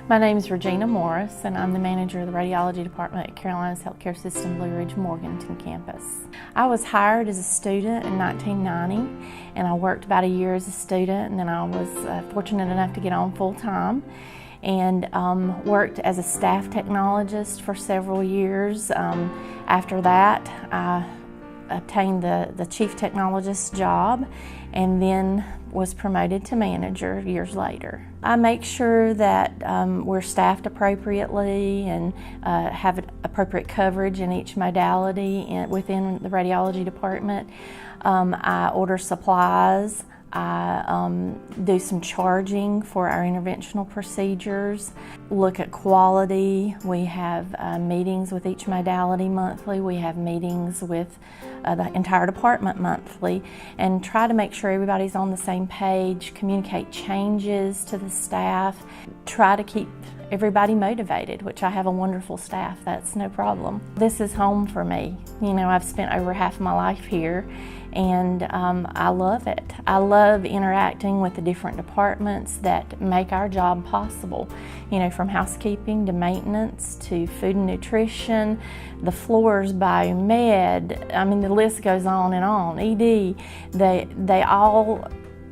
My name is Regina Morris, and I'm the manager of the Radiology Department at Carolina's HealthCare System Blue Ridge Morganton campus. I was hired as a student in 1990, and I worked about a year as a student, and then I was fortunate enough to get on full-time and worked as a staff technologist for several years. After that, I obtained the chief technologist job and then was promoted to manager years later. I make sure that we're staffed appropriately and have appropriate coverage in each modality within the radiology department. I order supplies. I do some charging for our interventional procedures, look at quality. We have meetings with each modality monthly. We have meetings with the entire department monthly, and try to make sure everybody's on the same page, communicate changes to the staff, try to keep everybody motivated, which I have a wonderful staff, that's no problem. This is home for me. You know, I've spent over half my life here, and I love it. I love interacting with the different departments that make our job possible. You know, from housekeeping to maintenance to food and nutrition, the floors, biomed, I mean the list goes on and on, ED, they all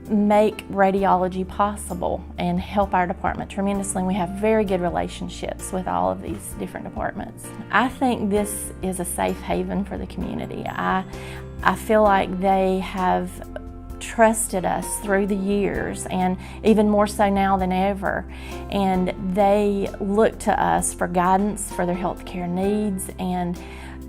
make radiology possible and help our department tremendously. We have very good relationships with all of these different departments. I think this is a safe haven for the community. I feel like they have trusted us through the years, and even more so now than ever, and they look to us for guidance for their healthcare needs and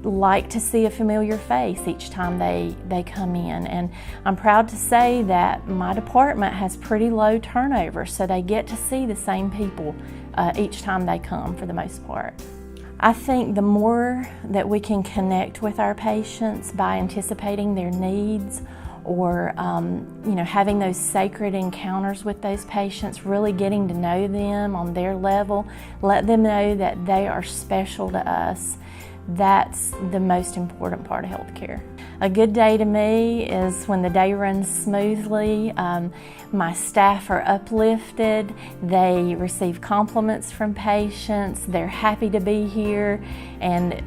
like to see a familiar face each time they come in. And I'm proud to say that my department has pretty low turnover, so they get to see the same people each time they come for the most part. I think the more that we can connect with our patients by anticipating their needs, or you know, having those sacred encounters with those patients, really getting to know them on their level, let them know that they are special to us. That's the most important part of healthcare. A good day to me is when the day runs smoothly, my staff are uplifted, they receive compliments from patients, they're happy to be here, and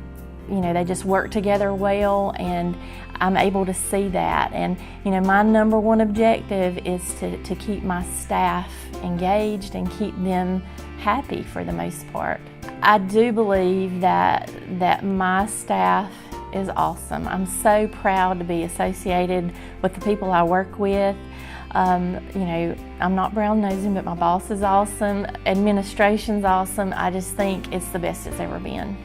you know, they just work together well, and I'm able to see that. And you know, my number one objective is to keep my staff engaged and keep them happy for the most part. I do believe that my staff is awesome. I'm so proud to be associated with the people I work with. You know, I'm not brown nosing, but my boss is awesome. Administration's awesome. I just think it's the best it's ever been.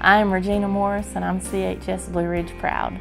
I'm Regina Morris, and I'm CHS Blue Ridge proud.